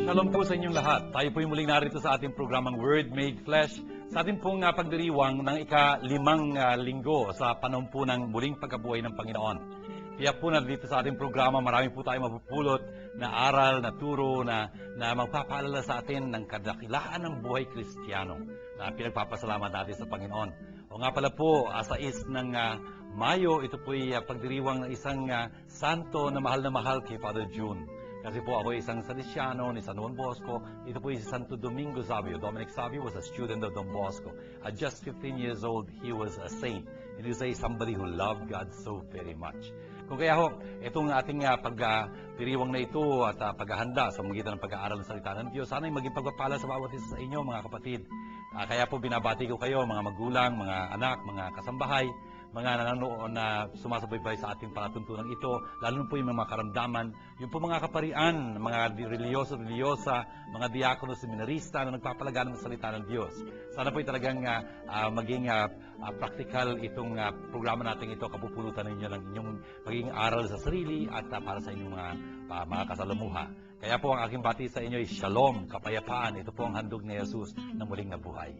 Shalom po sa inyong lahat. Tayo po muling narito sa ating programang Word Made Flesh sa ating pong pagdiriwang ng ika-5 linggo sa panahon po ng muling pagkabuhay ng Panginoon. Kaya po na dito sa ating programa, marami po tayong mapupulot na aral, na turo, na magpapaalala sa atin ng kadakilaan ng buhay Kristiyano na pinagpapasalamat natin sa Panginoon. O nga pala po, sa 6 ng Mayo, ito po ay pagdiriwang ng isang santo na mahal kay Father June. Kasi po ako isang Salesiano ni San Juan Bosco. Ito po si Santo Domingo Savio. Dominic Savio was a student of Don Bosco. At just 15 years old, he was a saint. And he was somebody who loved God so very much. Kung kaya ho, itong ating pagdiriwang na ito at paghahanda sa magitan ng pag-aaral ng salita ng Diyos, sana'y maging pagpapala sa bawat isa sa inyo, mga kapatid. Kaya po binabati ko kayo, mga magulang, mga anak, mga kasambahay, mga nanonood na sumasabaybay sa ating palatuntunan ito, lalo po yung mga karamdaman, yung po mga kaparian, mga religyosa, mga diakono, seminarista na nagpapalagana ng salita ng Diyos. Sana po talagang maging practical itong programa natin ito, kapupulutan ninyo ng inyong maging aral sa sarili at para sa inyong mga kasalamuha. Kaya po ang aking bati sa inyo ay Shalom, kapayapaan. Ito po ang handog ni Jesus na muling nabuhay.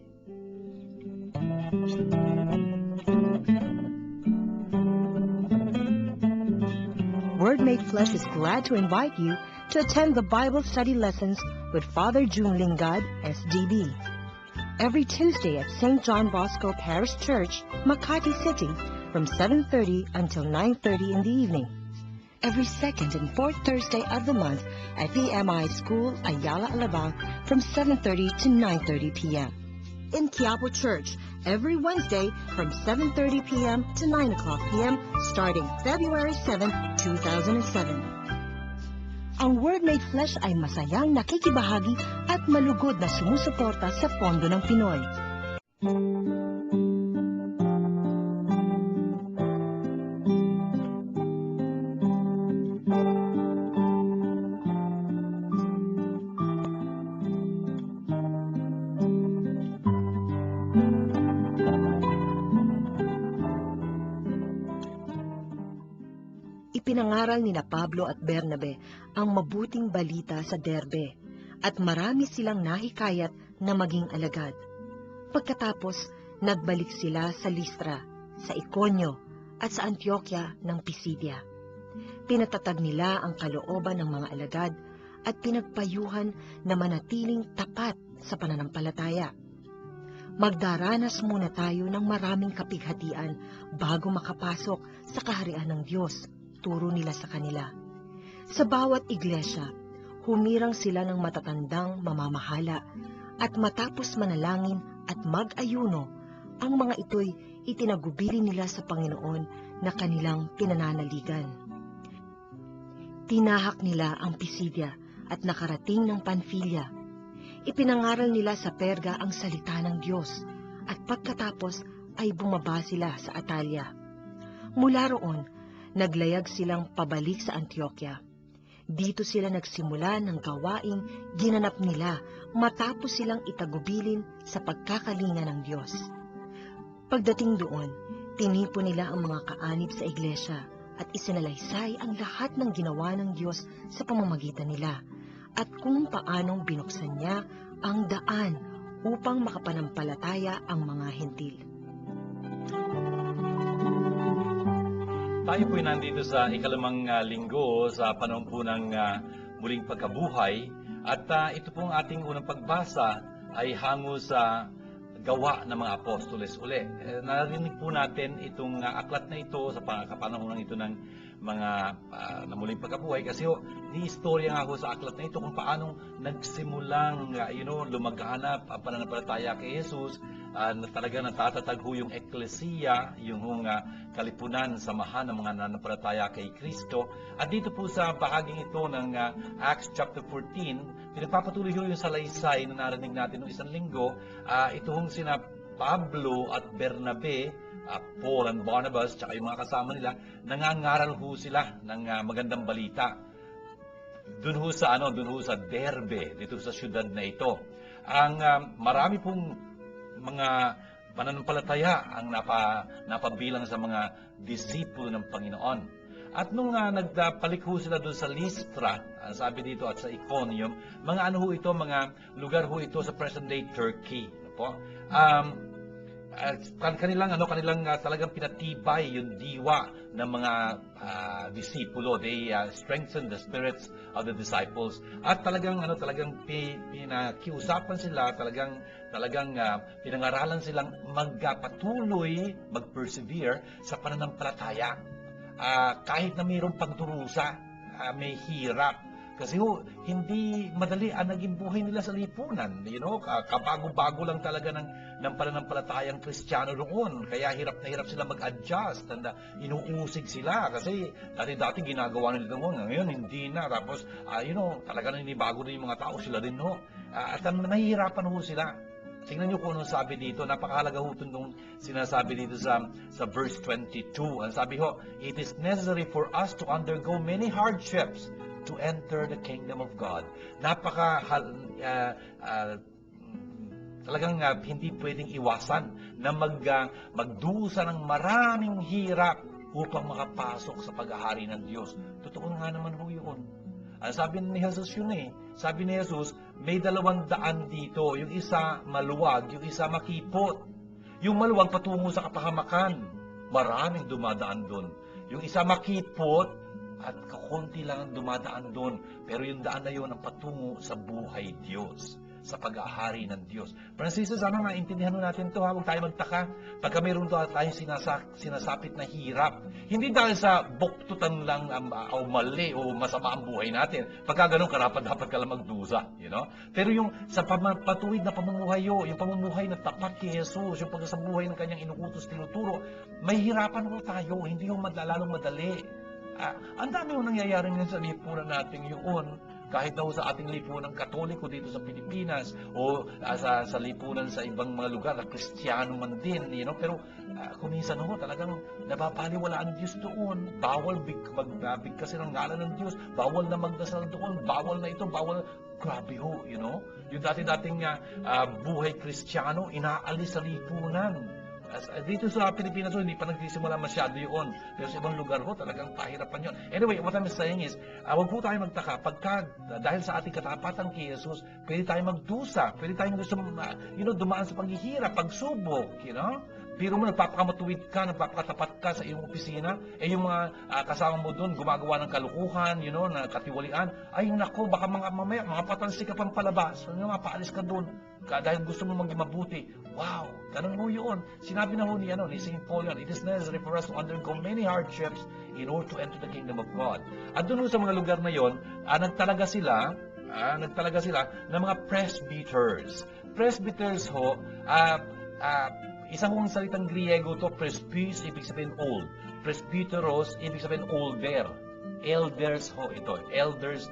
Word Made Flesh is glad to invite you to attend the Bible study lessons with Father June Lingad, SDB. Every Tuesday at St. John Bosco Parish Church, Makati City, from 7:30 until 9:30 in the evening. Every second and fourth Thursday of the month at VMI School, Ayala, Alabang, from 7:30 to 9:30 p.m. In Quiapo Church, every Wednesday from 7:30 p.m. to 9 o'clock p.m. starting February 7, 2007. Ang Word Made Flesh ay masayang nakikibahagi at malugod na sumusuporta sa Pondo ng Pinoy. Ipinangaral nina Pablo at Bernabe ang mabuting balita sa Derbe at marami silang nahikayat na maging alagad. Pagkatapos, nagbalik sila sa Listra, sa Iconio at sa Antioquia ng Pisidia. Pinatatag nila ang kalooban ng mga alagad at pinagpayuhan na manatiling tapat sa pananampalataya. Magdaranas muna tayo ng maraming kapighatian bago makapasok sa kaharian ng Diyos, turo nila sa kanila. Sa bawat iglesia, humirang sila ng matatandang mamamahala at matapos manalangin at mag-ayuno, ang mga ito'y itinagubili nila sa Panginoon na kanilang pinananaligan. Tinahak nila ang Pisidia at nakarating ng Panfilia. Ipinangaral nila sa Perga ang salita ng Diyos at pagkatapos ay bumaba sila sa Atalia. Mula roon, naglayag silang pabalik sa Antioquia. Dito sila nagsimula ng gawaing ginanap nila matapos silang itagubilin sa pagkakalinga ng Diyos. Pagdating doon, tinipon nila ang mga kaanib sa iglesia at isinalaysay ang lahat ng ginawa ng Diyos sa pamamagitan nila at kung paanong binuksan niya ang daan upang makapanampalataya ang mga hentil. Tayo po'y nandito sa ika-5 linggo sa panahon po ng muling pagkabuhay at ito pong ating unang pagbasa ay hango sa gawa ng mga apostoles uli. Narinig po natin itong aklat na ito sa panahon ito ng mga na muling pagkabuhay kasi ni-istorya nga sa aklat na ito kung paanong nagsimulang lumaganap ang pananampalataya kay Jesus, na talaga natatatag yung eklesiya, yung kalipunan, samahan ng mga nananampalataya kay Kristo. At dito po sa bahaging ito ng Acts chapter 14, pinagpapatuloy yung salaysay na narinig natin noong isang linggo. Ito sina Pablo at Bernabe, Paul and Barnabas, tsaka yung mga kasama nila, nangangaral sila ng magandang balita. Doon sa Derbe, dito sa syudad na ito. Ang marami pong mga mananampalataya ang napabilang sa mga disipulo ng Panginoon. At nung nagpalikho sila doon sa Lystra, sabi dito, at sa Iconium, mga ano ho ito, mga lugar ho ito sa present-day Turkey. Ano po? Kanilang talagang pinatibay yung diwa ng mga disipulo. They strengthen the spirits of the disciples. At talagang pinakiusapan sila, talagang pinangaralan silang magpatuloy, mag-persevere sa pananampalataya. Kahit na mayroong pagdurusa, may hirap. Kasi hindi madali ang naging buhay nila sa lipunan. Kabago-bago lang talaga ng pananampalatayang Kristiyano noon. Kaya hirap na hirap sila mag-adjust. Inuusig sila. Kasi dati ginagawa nila noon. Ngayon, hindi na. Tapos, talaga nanibago din yung mga tao. Sila din, at nahihirapan sila. Tingnan niyo kung anong sabi dito. Napakahalaga nung sinasabi dito sa verse 22. Ang sabi it is necessary for us to undergo many hardships to enter the kingdom of God. Talagang hindi pwedeng iwasan na magdusa ng maraming hirap upang makapasok sa paghahari ng Diyos. Totoo nga naman yun. Sabi ni Jesus yun Sabi ni Jesus, may 200 dito. Yung isa maluwag, yung isa makipot. Yung maluwag patungo sa kapahamakan. Maraming dumadaan doon. Yung isa makipot, at kakunti lang ang dumadaan doon. Pero yung daan na yun ang patungo sa buhay Diyos, sa pag-ahari ng Diyos. Francis, sana maintindihan natin ito. Huwag tayo magtaka pagka mayroon tayong sinasapit na hirap. Hindi dahil sa buktutan lang o mali o masama ang buhay natin. Pagka ganun, dapat ka lang magdusa. Pero yung sa patuwid na pamumuhay yung pamumuhay na tapat kay Jesus, yung pagkasabuhay ng kanyang inuutos, tinuturo, may hirapan tayo. Hindi lalong madali. Ang dami nangyayari ngayon sa lipunan natin yun. Kahit sa ating lipunan Katoliko dito sa Pilipinas o sa lipunan sa ibang mga lugar na Kristiyano man din, pero kung minsan talagang napapaliwala ang Diyos doon. Bawal magbigkasin ng ngalan ng Diyos, bawal na magdasal doon, bawal na ito, bawal. Grabe yung dati-dating buhay Kristiyano, inaalis sa lipunan. Dito sa Pilipinas hindi pa nagsisimula masyado yun. Pero sa ibang lugar talagang pahirapan yun. Anyway, what I'm saying is, huwag po tayo magtaka. Dahil sa ating katapatan kay Jesus, pwede tayo magdusa. Pwede tayong dumaan sa paghihirap, pagsubok, Pero mo, nagpapakamatuwid ka, nagpapakatapat ka sa iyong opisina, yung mga kasama mo doon, gumagawa ng kalukuhan, na katiwalian, ay nako, baka mamaya, mga patansi ka pang palabas, mapaalis ka doon, dahil gusto mo maging mabuti. Wow, ganun yun. Sinabi na ni St. Paul yun, it is necessary for us to undergo many hardships in order to enter the kingdom of God. At doon sa mga lugar na yun, nagtalaga sila ng mga presbyters. Presbyters isang salitang Griego to, presbys, ibig sabihin old. Presbyteros, ibig sabihin older. Elders ito. Elders,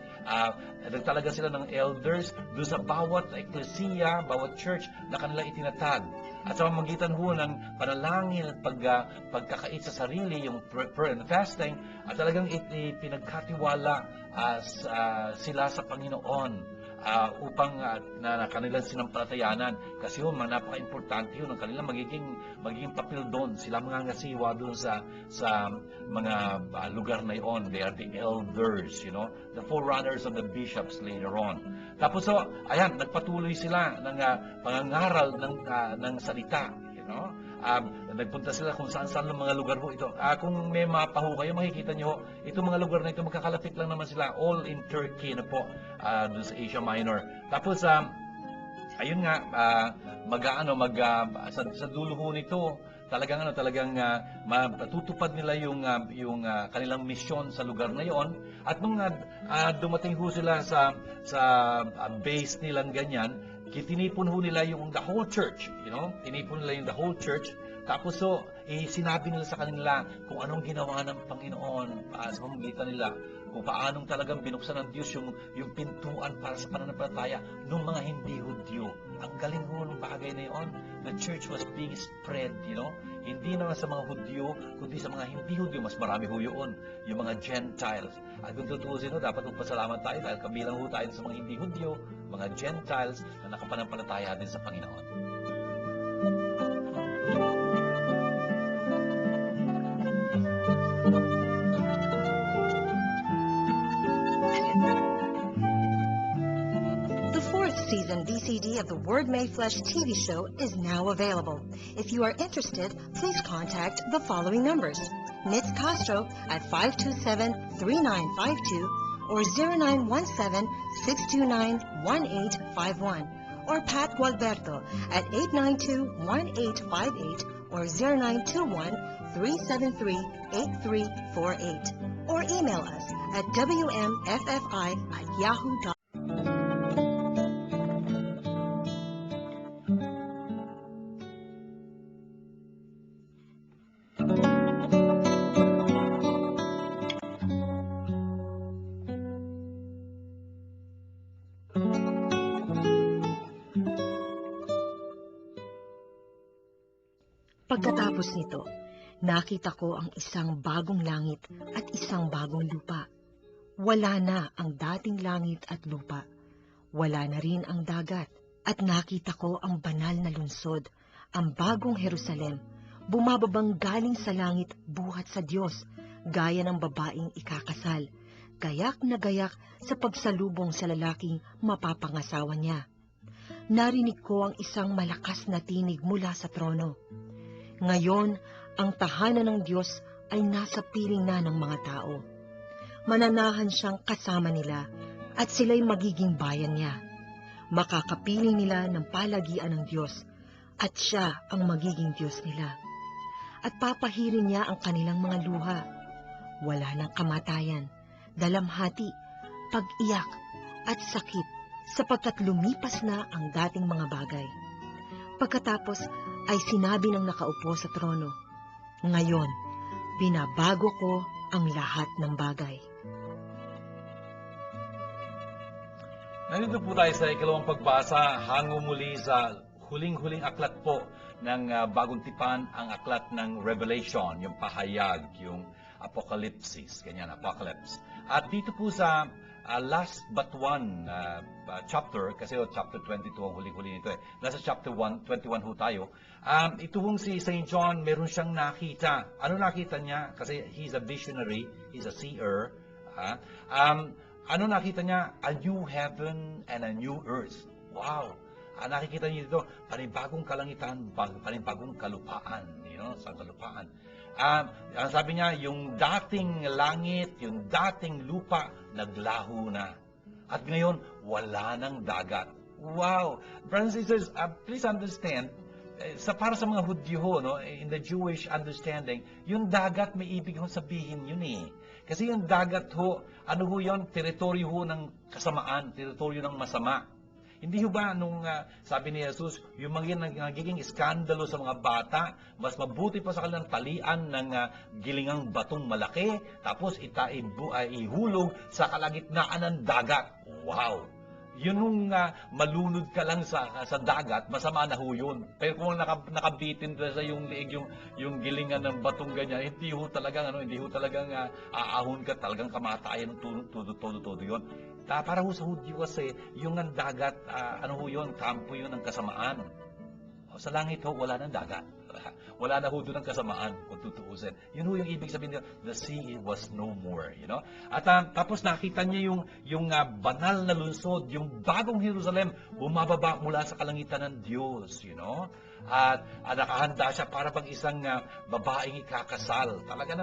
nagtalaga sila ng elders doon sa bawat eklesiya, bawat church na kanila itinatag. At sa pamamagitan ng panalangin at pagkakait sa sarili, yung prayer and fasting, at talagang pinagkatiwala sila sa Panginoon. Upang na kanilang sinampalatayanan. Kasi napaka-importante ang kanilang magiging papel doon. Sila mga ngasiwa doon sa mga lugar na yon. They are the elders, the forerunners of the bishops later on. Tapos nagpatuloy sila ng pangangaral ng salita, nagpunta sila kung saan-saan ng mga lugar ito. Kung may mapa kayo, makikita nyo, itong mga lugar na ito, magkakalapit lang naman sila, all in Turkey doon sa Asia Minor. Tapos, ayun nga, sa dulo nito, talagang matutupad nila yung kanilang misyon sa lugar na yon. At nung dumating sila sa base nilang ganyan, tinipon nila the whole church, tinipon nila yung the whole church. Tapos sinabi nila sa kanila kung anong ginawa ng Panginoon sa pamamagitan nila, kung paanong talagang binuksan ng Diyos yung pintuan para sa pananampalataya ng mga hindi Hudyo. Ang galing ng bagay na yun. The church was being spread, Hindi naman sa mga Hudyo, kundi sa mga hindi Hudyo. Mas marami yun, yung mga Gentiles. At kung tutuusin, dapat magpasalamat tayo dahil kabilang tayo sa mga hindi Hudyo, mga Gentiles na nakapanampalataya din sa Panginoon. The fourth season VCD of the Word Made Flesh TV show is now available. If you are interested, please contact the following numbers. Nitz Castro at 527-3952 or 0917-629-1851 or Pat Gualberto at 892-1858 or 0921-373-8348 or email us at wmffi@yahoo.com. Pagkatapos nito, nakita ko ang isang bagong langit at isang bagong lupa. Wala na ang dating langit at lupa. Wala na rin ang dagat. At nakita ko ang banal na lungsod, ang bagong Jerusalem, bumababang galing sa langit buhat sa Diyos, gaya ng babaeng ikakasal, gayak na gayak sa pagsalubong sa lalaking mapapangasawa niya. Narinig ko ang isang malakas na tinig mula sa trono. Ngayon, ang tahanan ng Diyos ay nasa piling na ng mga tao. Mananahan siyang kasama nila at sila'y magiging bayan niya. Makakapiling nila ng palagian ng Diyos at siya ang magiging Diyos nila. At papahirin niya ang kanilang mga luha. Wala ng kamatayan, dalamhati, pag-iyak at sakit sapagkat lumipas na ang dating mga bagay. Pagkatapos ay sinabi ng nakaupo sa trono, "Ngayon, binabago ko ang lahat ng bagay." Nandito po tayo sa ikalawang pagbasa, hango muli sa huling-huling aklat po ng Bagong Tipan, ang aklat ng Revelation, yung pahayag, yung Apocalypse, ganyan, Apocalypse. At dito po sa last but one chapter, kasi chapter 22 ang huling-huli nito eh. Nasa chapter 21 ho tayo. Ito hong si St. John, meron siyang nakita. Ano nakita niya? Kasi he's a visionary, he's a seer. Ano nakita niya? A new heaven and a new earth. Wow! Nakikita niyo dito, panibagong kalangitan, panibagong kalupaan. Sa kalupaan. Ang sabi niya, yung dating langit, yung dating lupa, naglaho na. At ngayon, wala nang dagat. Wow! Brothers and sisters, please understand, para sa mga Hudyo, in the Jewish understanding, yung dagat may ibig sabihin yun eh. Kasi yung dagat ano ho yun? Teritoryo ho ng kasamaan, teritoryo ng masama. Hindi ho ba nung sabi ni Jesus, yung mga nagiging iskandalo sa mga bata, mas mabuti pa sa kanilang talian ng gilingang batong malaki, tapos ihulog sa kalagitnaan ng dagat. Wow! Yun nung malunod ka lang sa dagat, masama na ho yun. Pero kung nakabitin sa yung liig, yung gilingan ng batong ganyan, hindi ho talagang aahon ka, talagang kamatayan ng todo yun. Para ho sa Hudyo kasi, yung ang dagat, ano ho yun, kampo yun ng kasamaan. Sa langit ho, wala ng dagat. Wala na ho doon ang kasamaan, kung tutuusin. Yun ho yung ibig sabihin nila, the sea was no more. At tapos nakita niya yung banal na lungsod, yung bagong Jerusalem, bumababa mula sa kalangitan ng Diyos. At nakahanda siya para pag isang babaeng ikakasal. Talaga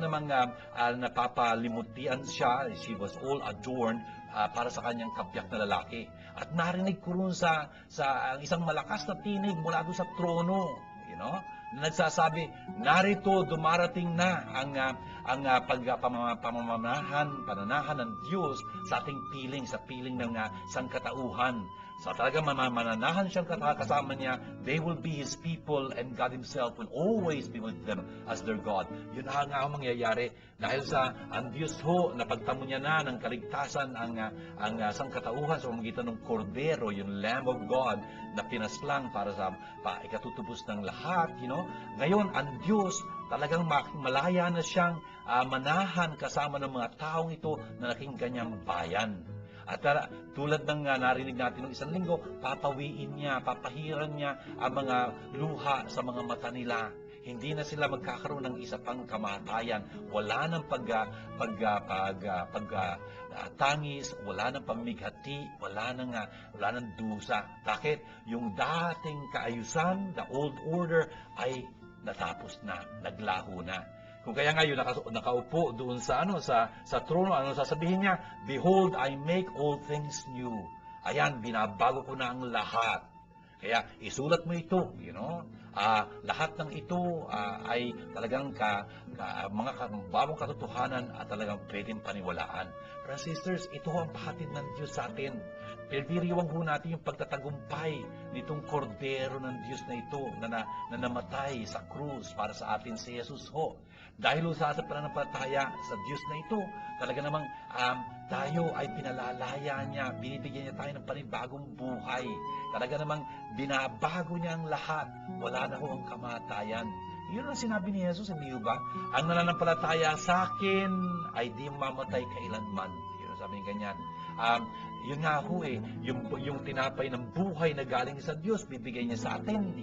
namang napapalimutian siya. She was all adorned para sa kanyang kabyak na lalaki. At narinig ko rin sa isang malakas na tinig mula doon sa trono, na nagsasabi, narito dumarating na ang pananahan ng Diyos sa ating piling, sa piling ng sangkatauhan. Sa talagang mananahan siyang kasama niya, they will be His people and God Himself will always be with them as their God. Yun nga ang mangyayari dahil sa ang Diyos ho, napagtamo niya na ng kaligtasan ang sangkatauhan sa pamamagitan ng Kordero, yung Lamb of God na pinaslang para sa ikatutubos ng lahat. Ngayon, ang Diyos talagang malaya na siyang manahan kasama ng mga taong ito na naging kanyang bayan. At tulad ng narinig natin ng isang linggo, papawiin niya, papahiran niya ang mga luha sa mga mata nila. Hindi na sila magkakaroon ng isa pang kamatayan. Wala nang tangis, wala nang pamighati, wala nang dusa. Bakit? Yung dating kaayusan, the old order, ay natapos na, naglaho na. Kung kaya ngayon nakaupo doon sa trono, sasabihin niya, "Behold, I make all things new." Ayan, binabago ko na ang lahat. Kaya isulat mo ito, lahat ng ito ay talagang mga bagong katotohanan at talagang pwedeng paniwalaan. Pero sisters, ito ang pahatid ng Diyos sa atin. Pinagdiriwang ho natin yung pagtatagumpay nitong kordero ng Diyos na ito na namatay sa krus para sa atin si Jesus ho. Dahil sa ating pananampalataya sa Diyos na ito, talaga namang tayo ay pinalalaya niya, binibigyan niya tayo ng panibagong buhay. Talaga namang binabago niya ang lahat. Wala na ho ang kamatayan. Yun ang sinabi ni Jesus, hindi ba? Ang nananampalataya sa akin ay di mamatay kailanman. Yun ang sabi niya ganyan. Yun nga ho yung tinapay ng buhay na galing sa Diyos, bibigay niya sa atin,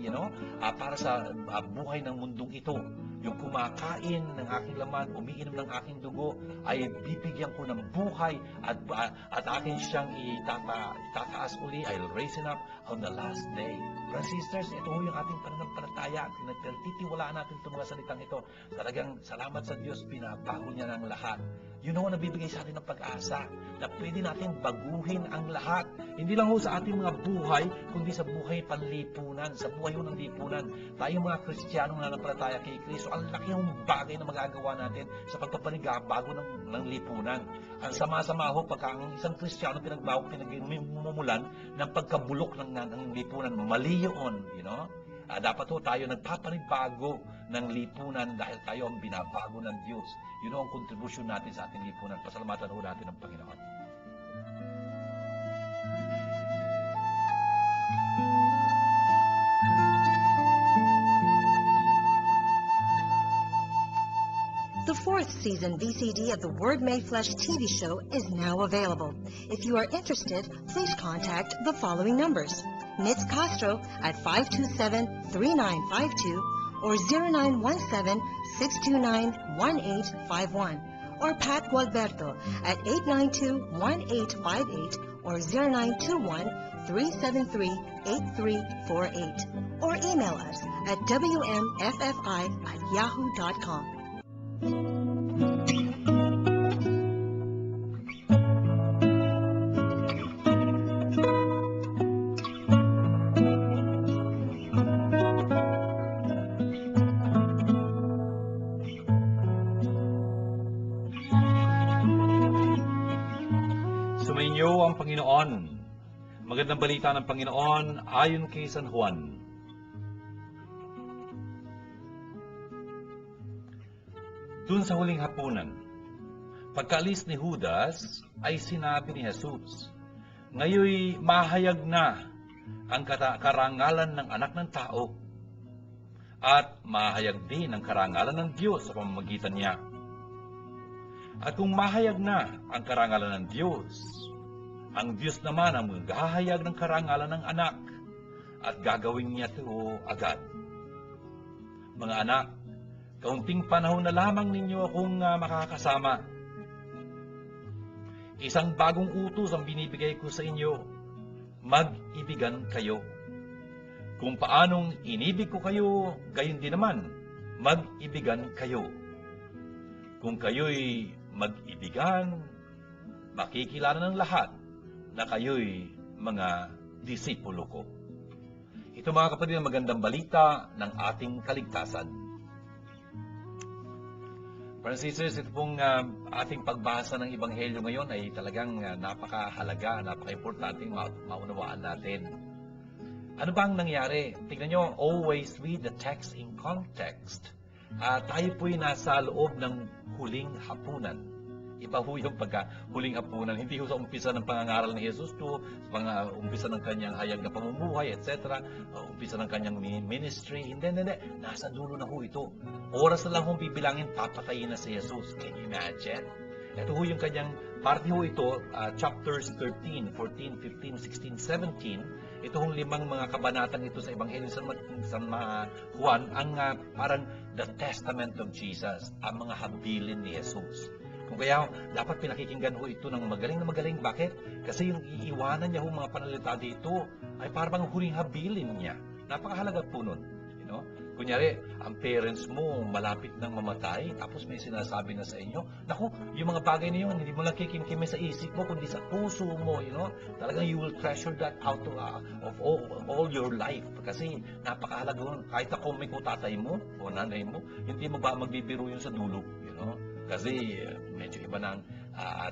para sa buhay ng mundong ito. Yung kumakain ng aking laman, umiinom ng aking dugo, ay bibigyan ko ng buhay at akin siyang itataas uli. I'll raise him up on the last day. Brothers and sisters, ito ho yung ating pananampalataya. Pinagtitiwalaan natin itong mga salitang ito. Talagang salamat sa Diyos, pinabago niya ng lahat. Yun ho, nabibigay sa atin ng pag-asa na pwede natin baguhin ang lahat. Hindi lang ho sa ating mga buhay, kundi sa buhay panlipunan, sa buhay ho ng lipunan. Tayong mga Kristiyanong nananampalataya kay Kristo, ang laki ng bagay na magagawa natin sa pagpapanigabago ng lipunan. Ang sama-sama ho, pagka ang isang Kristiyano pinagmumulan ng pagkabulok ng lipunan, mali yun, dapat ho tayo nagpapanibago ng lipunan dahil tayo ang binabago ng Diyos. Yun ang kontribusyon natin sa ating lipunan. Pasalamatan ho natin ang Panginoon. The fourth season VCD of the Word Made Flesh TV show is now available. If you are interested, please contact the following numbers. Nitz Castro at 527-3952 or 0917-629-1851 or Pat Gualberto at 892-1858 or 0921-373-8348 or email us at wmffi@yahoo.com. Sumainyo ang Panginoon. Magandang balita ng Panginoon ayon kay San Juan. Dun sa huling hapunan, pagkaalis ni Judas, ay sinabi ni Jesus, "Ngayoy mahayag na ang karangalan ng anak ng tao at mahayag din ang karangalan ng Diyos sa pamamagitan niya. At kung mahayag na ang karangalan ng Diyos, ang Diyos naman ang maghahayag ng karangalan ng anak at gagawin niya ito agad. Mga anak, kaunting panahon na lamang ninyo akong makakasama. Isang bagong utos ang binibigay ko sa inyo, mag-ibigan kayo. Kung paanong inibig ko kayo, gayon din naman, mag-ibigan kayo. Kung kayo'y mag-ibigan, makikilala ng lahat na kayo'y mga disipulo ko." Ito mga kapatid, ang magandang balita ng ating kaligtasan. Brothers and sisters, ito pong ating pagbasa ng Ebanghelyo ngayon ay talagang napakahalaga, napaka-importanting maunawaan natin. Ano ba ang nangyari? Tingnan nyo, always read the text in context. Tayo po'y nasa loob ng huling hapunan. Iba ho yung huling hapunan. Hindi ho sa umpisa ng pangangaral ni Jesus to, umpisa ng kanyang hayag na pamumuhay, etc. Umpisa ng kanyang ministry. Hindi. Nasa dulo na ho ito. Oras na lang hong bibilangin, papatayin na si Jesus. Can you imagine? Ito ho yung kanyang, parte ho ito, chapters 13, 14, 15, 16, 17. Ito hong 5 mga kabanatang ito sa Ebanghelyo sa Juan, ang parang the testament of Jesus, ang mga habilin ni Jesus. Kung kaya, dapat pinakikinggan ho ito ng magaling na magaling. Bakit? Kasi yung iiwanan niya ho mga panalita dito ay parang huling habilin niya. Napakahalaga po nun. You know? Kunyari, ang parents mo malapit nang mamatay, tapos may sinasabi na sa inyo, naku, yung mga bagay na yun, hindi mo lang kikimkimi sa isip mo, kundi sa puso mo, you know? Talagang you will treasure that out of all your life. Kasi napakahalaga yun. Kahit ako may kutatay mo, o nanay mo, hindi mo ba magbibiro yun sa dulo, you know? Kasi medyo iba na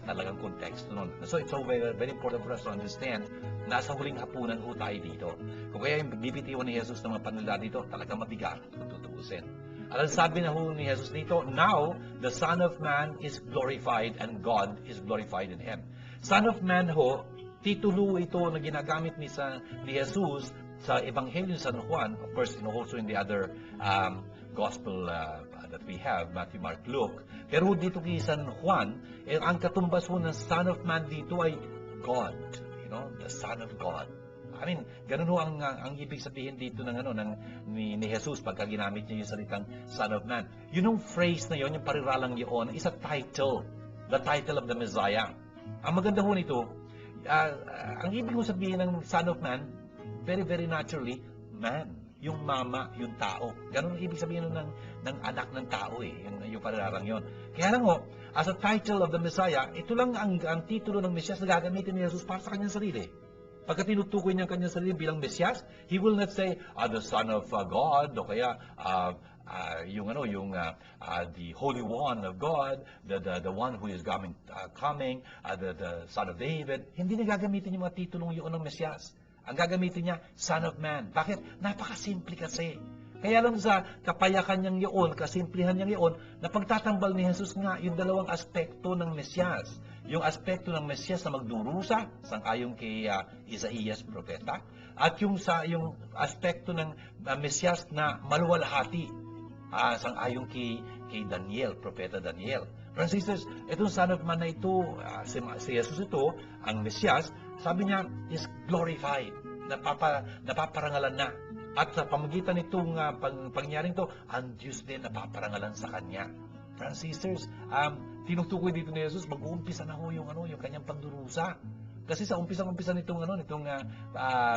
talagang konteksto nun. So it's so very, very important for us to understand, nasa huling hapunan ho tayo dito. Kung kaya yung bibitiwan ni Jesus ng mga panalita dito, talagang mabigat kung tutuusin. At ang sabi na ho ni Jesus dito, now the Son of Man is glorified and God is glorified in Him. Son of Man ho, titulo ito na ginagamit ni Jesus sa Ebanghelyo San Juan, of course, also in the other gospel that we have, Matthew, Mark, Luke. Pero dito kay San Juan, ang katumbas ho ng Son of Man dito ay God. You know, the Son of God. I mean, ganun ho ang ibig sabihin dito ni Jesus pagka ginamit niya yung salitang Son of Man. Yung phrase na yon, yung pariralang yun, is a title. The title of the Messiah. Ang maganda ho nito, ang ibig ko sabihin ng Son of Man, very, very naturally, man. Yung mama, yung tao. Ganun ang ibig sabihin ng anak ng tao yung pararang yon. Kaya lang as a title of the Messiah, ito lang ang titulo ng Mesias na gagamitin ni Jesus para sa kanyang sarili. Pagka tinutukoy niya ang kanyang sarili bilang Mesias, He will not say, the Son of God, o kaya the Holy One of God, the one who is coming, the Son of David. Hindi na gagamitin yung mga titulong yun ng Mesias. Ang gagamitin niya, Son of Man. Bakit? Napakasimple kasi. Kaya lang sa kapayakan niyang yun, kasimplihan niyang yun, na pagtatambal ni Jesus nga yung dalawang aspekto ng Mesyas. Yung aspekto ng Mesyas na magdurusa, sang-ayon kay Isaías, propeta, at yung aspekto ng Mesyas na maluwalhati, sang-ayon kay Daniel, propeta Daniel. Brothers and sisters, itong Son of Man na ito, si Jesus ito, ang Mesyas, sabi niya, is glorified. Napaparangalan na. At sa pamagitan nitong pangyaring ito, ang Diyos din napaparangalan sa Kanya. Brothers and sisters, tinutukoy dito ni Jesus, mag-uumpisa na ho yung kanyang pandurusa. Kasi sa umpisa-umpisa nitong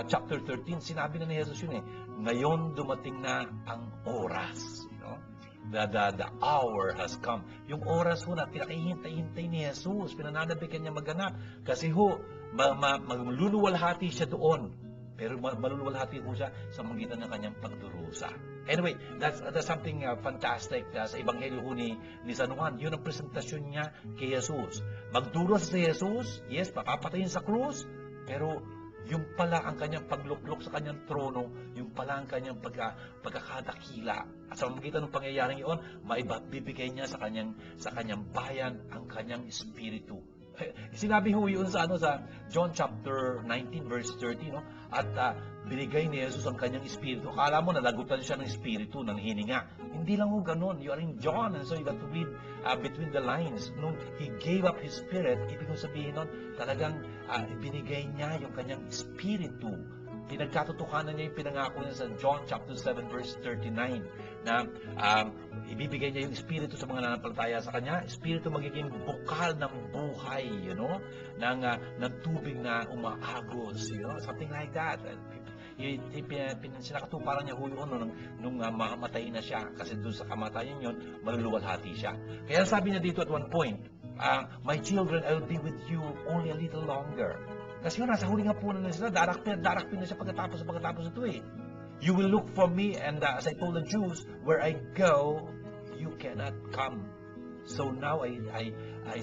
chapter 13, sinabi na ni Jesus yun ngayon dumating na ang oras. You know? The hour has come. Yung oras ho na pinakihintay-hintay ni Jesus, pinananabikan niya maganap. Kasi ho, magluluwalhati siya doon. Pero maluluwalhati ho siya sa magitan ng kanyang pagdurusa. Anyway, that's something fantastic sa Ebanghelyo ho ni San Juan. Yun ang presentasyon niya kay Jesus. Magdurusa si Jesus, yes, papapatayin sa krus, pero yung pala ang kanyang pagluklok sa kanyang trono, yung pala ang kanyang pagkakadakila. At sa magitan ng pangyayaring iyon, maibibigay niya sa kanyang bayan ang kanyang espiritu. Sinabi ho yun sa John chapter 19 verse 30, no? At binigay ni Jesus ang kanyang espiritu. Akala mo nalagutan siya ng espiritu, ng hininga. Hindi lang ho ganun. You are in John, and so you got to read between the lines. Nung He gave up His spirit, ibig kong sabihin nun, talagang binigay niya yung kanyang espiritu. Pinagkatotohanan niya yung pinangako niya sa John chapter 7 verse 39 na ibibigay niya yung espiritu sa mga nanampalataya sa kanya. Espiritu magiging bukal ng buhay, ng tubig na umaagos, something like that. Sinakatuparan niya nung mamatay na siya, kasi doon sa kamatayan yun, maluluwalhati siya. Kaya sabi niya dito at one point, my children, I will be with you only a little longer. Kasi nasa huling hapunan na sila, darakpin na siya pagkatapos ito You will look for me, and as I told the Jews, where I go, you cannot come. So now I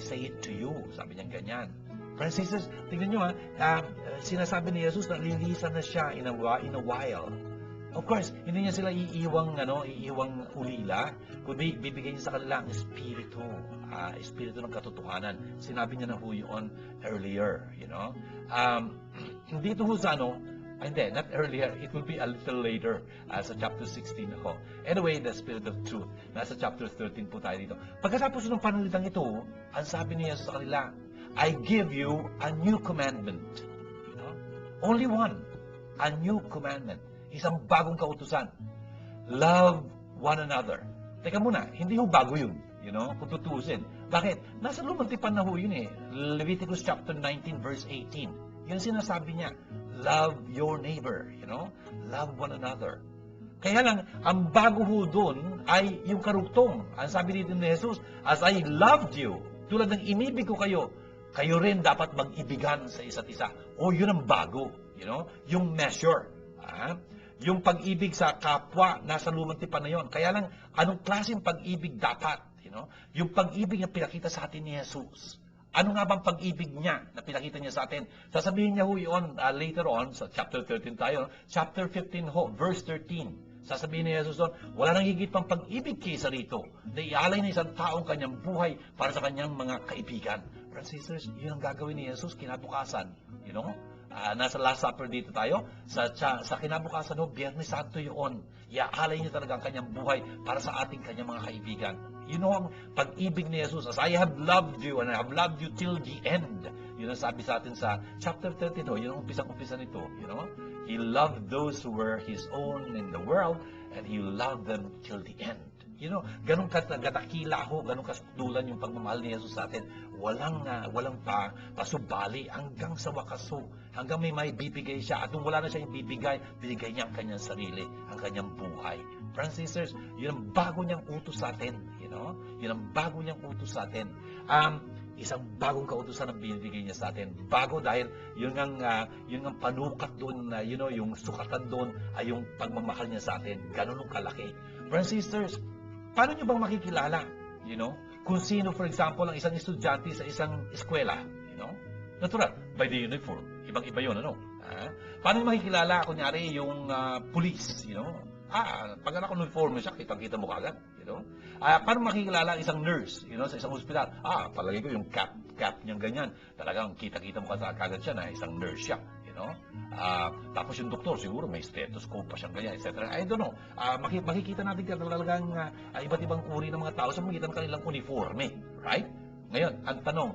say it to you. Sabi niya ganyan. Friends and sisters, tingnan nyo sinasabi ni Jesus na lilisan na siya in a while. Of course, hindi niya sila iiwang ulila, kundi bibigay niya sa kanila ang espiritu, espiritu ng katotohanan. Sinabi niya na ho yun earlier, Dito ho sa Hindi, not earlier. It will be a little later sa chapter 16 ako. Anyway, the Spirit of Truth. Nasa chapter 13 po tayo dito. Pagkatapos ng panalitang ito, ang sabi ni Jesus sa kanila, I give you a new commandment. You know? Only one. A new commandment. Isang bagong kautusan. Love one another. Teka muna, hindi ho bago yun. You know, kung tutusin. Bakit? Nasa lumang tipan na ho yun eh. Leviticus chapter 19 verse 18. Yun sinasabi niya. Love your neighbor, you know? Love one another. Kaya lang, ang bago ho doon ay yung karugtong. Ang sabi dito ni Jesus, as I loved you, tulad ng inibig ko kayo, kayo rin dapat mag-ibigan sa isa't isa. O yun ang bago, you know? Yung measure. Yung pag-ibig sa kapwa, nasa lumang tipan na yun. Kaya lang, anong klaseng pag-ibig dapat? You know? Yung pag-ibig na pinakita sa atin ni Jesus. Ano nga bang pag-ibig niya na pinakita niya sa atin? Sasabihin niya ho yun later on, sa chapter 13 tayo, chapter 15 ho, verse 13. Sasabihin ni Jesus doon, wala nang higit pang pag-ibig kaysa rito na ialay ng isang taong kanyang buhay para sa kanyang mga kaibigan. Brothers and sisters, yun ang gagawin ni Jesus kinabukasan. You know? Nasa Last Supper dito tayo. Sa kinabukasan ho, Biyernes Santo yun. Iaalay niya talaga ang kanyang buhay para sa ating kanyang mga kaibigan. You know, ang pag-ibig ni Jesus, as I have loved you and I have loved you till the end. Yun ang sabi sa atin sa chapter 13, yun ang umpisang-umpisa nito. You know? He loved those who were His own in the world and He loved them till the end. You know, ganun katakila ho, ganun kasukdulan yung pagmamahal ni Jesus sa atin. Walang pasubali hanggang sa wakas ho. Hanggang may bibigay siya. At nung wala na siya ibibigay, binigay niya ang kanyang sarili, ang kanyang buhay. Brothers and sisters, yun ang bago niyang utos sa atin. You know? Yun ang bago niyang utos sa atin. Isang bagong kautusan ang binibigay niya sa atin. Bago dahil yun ang panukat doon, you know, yung sukatan doon ay yung pagmamahal niya sa atin. Ganun ang kalaki. Brothers and sisters, paano niyo bang makikilala, you know, kung sino, for example, ang isang estudyante sa isang eskwela, you know? Natural, by the uniform. Ibang-iba yun, ano? Paano niyo makikilala, kunyari, yung police, you know? Pag naka-uniform siya, kitang-kita mo kagad, you know? Paano makikilala ang isang nurse, you know, sa isang ospital? Palagay ko yung cap niyang ganyan. Talagang kita-kita mo kagad siya na isang nurse siya, you know? Tapos yung doktor, siguro may stethoscope pa siyang ganyan, etc. I don't know. Makikita natin talagang iba't ibang uri ng mga tao sa magitan ng kanilang uniforme. Right? Ngayon, ang tanong,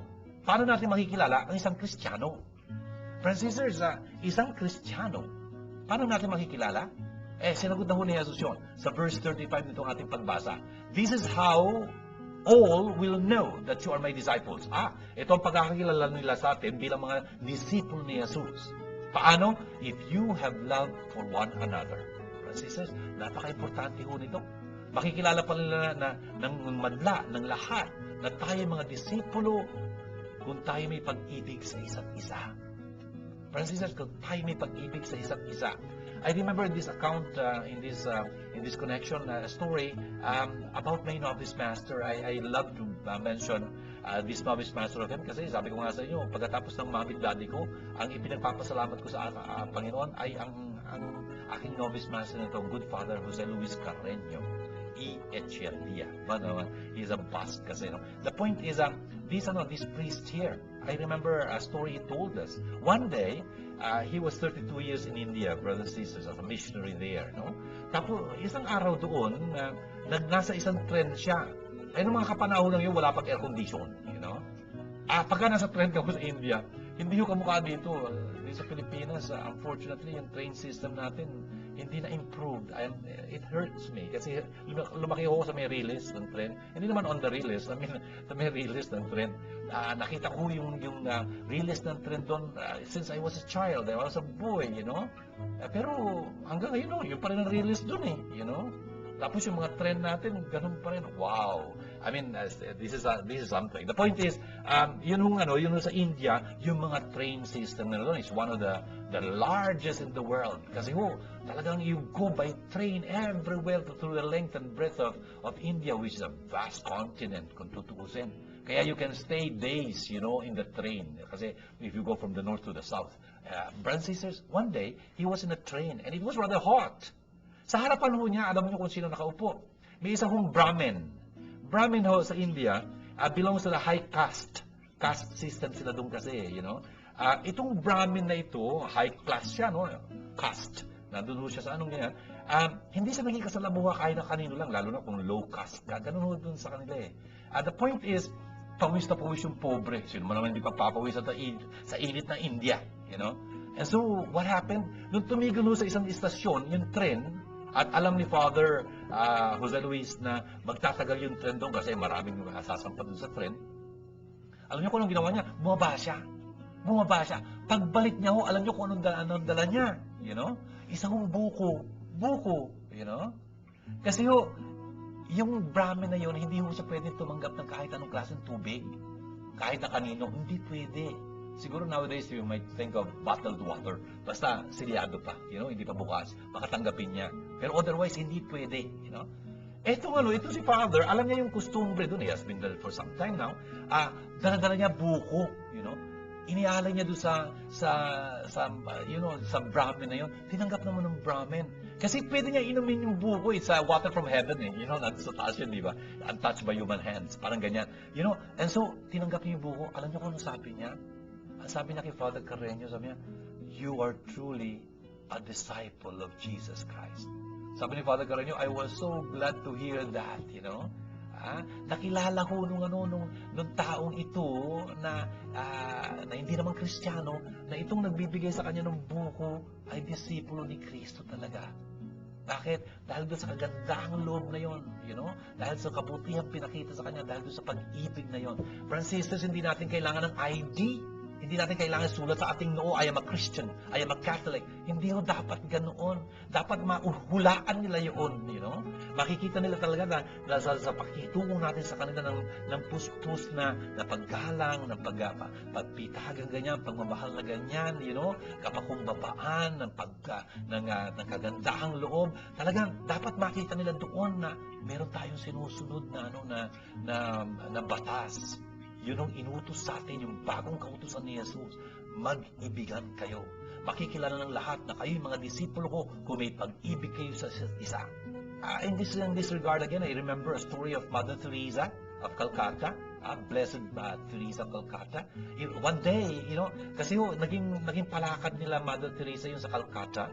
paano natin makikilala ang isang Kristiyano? Friends and sisters, isang Kristiyano, paano natin makikilala? Sinagot na ho ni Jesus yun sa verse 35 nitong ating pagbasa. This is how all will know that you are my disciples. Ito ang pagkakakilala nila sa atin bilang mga disipulo ni Jesus. Paano? If you have love for one another. Brothers and sisters, napaka-importante ho nito. Makikilala pa nila ng madla, ng lahat, na tayo mga disipulo kung tayo may pag-ibig sa isa't isa. Brothers and sisters, kung tayo may pag-ibig sa isa't isa. I remember this account, in this connection, story about my novice master. I love to mention this novice master of him kasi sabi ko nga sa inyo, pagkatapos ng mami at daddy ko, ang ipinagpapasalamat ko sa Panginoon ay ang aking novice master na ito, good father Jose Luis Carreño E. Echeverria. But he's a bust kasi. No? The point is, this priest here, I remember a story he told us. One day, he was 32 years in India, brothers and sisters, as a missionary there. No? Tapos, isang araw doon, nasa isang trend siya. Noong mga kapanahon lang yun, wala pang air condition. You know? Pagka nasa trend ka sa India, hindi yung kamukha dito. Sa Pilipinas, unfortunately, yung train system natin, hindi na improved. And it hurts me. Kasi lumaki ako sa may release ng tren. Hindi naman on the release. I mean, sa may release ng tren. Nakita ko yung release ng tren doon since I was a child. I was a boy, you know. Pero hanggang ngayon, yung pa rin ang release doon eh, you know. Tapos yung mga trend natin, ganun pa rin. Wow! I mean, this is something. The point is, yun sa India, yung mga train system na doon is one of the largest in the world. Kasi talagang you go by train everywhere through the length and breadth of India, which is a vast continent, kung tutuusin. Kaya you can stay days, you know, in the train. Kasi if you go from the north to the south. Brothers and sisters, one day, he was in a train, and it was rather hot. Sa harapan ho niya, alam niyo kung sino nakaupo. May isang Brahmin. Brahmin ho sa India belongs to the high caste caste system sila doon kasi, Itong Brahmin na ito, high class siya, no? Caste. Nandun ho siya sa anong ganyan. Hindi siya naging kasalamuha kahit na kanino lang, lalo na kung low caste ka. Ganun ho dun sa kanila eh. The point is, pawis na pawis yung pobre. Sino man naman hindi pa papawis sa init ng India, And so, what happened? Nung tumigil ho sa isang istasyon, yung tren, at alam ni Father Jose Luis na magtatagal yung tren doon kasi maraming sasampa doon sa tren. Alam niyo kung anong ginawa niya? Bumaba siya. Pagbalik niya ho, alam niyo kung anong dala niya. Isang buko. Kasi ho, yung Brahmin na yun, hindi ho siya pwede tumanggap ng kahit anong klaseng tubig. Kahit na kanino, hindi pwede. Siguro nowadays, you might think of bottled water. Basta, silyado pa. Hindi pa bukas. Makatanggapin niya. Pero otherwise, hindi pwede. Ito si Father, alam niya yung costumbre doon. He has been there for some time now. Dala-dala niya buko. Inialay niya doon sa Brahmin na yun. Tinanggap naman ng Brahmin. Kasi pwede niya inumin yung buko. It's water from heaven eh. Nandun sa taas yun, di ba? Untouched by human hands. Parang ganyan. And so, tinanggap niya yung buko. Alam niyo kung ano sabi niya? Sabi niya kay Father Carreño, sabi niya, you are truly a disciple of Jesus Christ. Sabi ni Father Carreño, I was so glad to hear that, Nakilala ko nung taong ito na hindi naman Kristiyano, na itong nagbibigay sa kanya ng buko ay disipulo ni Kristo talaga. Bakit? Dahil doon sa kagandahang loob na yon, Dahil sa kabutihan pinakita sa kanya, dahil doon sa pag-ibig na yon. Brothers and sisters, hindi natin kailangan ng ID. Hindi natin kailangan sulat sa ating noo, I am a Christian, I am a Catholic. Hindi ho dapat ganoon. Dapat mahulaan nila yun, Makikita nila talaga na sa pakitungo natin sa kanila ng pustos na paggalang, ng pagpitagang ganyan, pagmamahal na ganyan, kapakumbabaan, ng kagandahang loob. Talagang dapat makita nila doon na meron tayong sinusunod na batas. Yun ang inutos sa atin, yung bagong kautusan ni Jesus. Mag-ibigan kayo. Makikilala ng lahat na kayo yung mga disipulo ko kung may pag-ibig kayo sa isa. In this regard again, I remember a story of Mother Teresa of Calcutta. Blessed Teresa of Calcutta. One day, kasi naging palakad nila Mother Teresa yung sa Calcutta,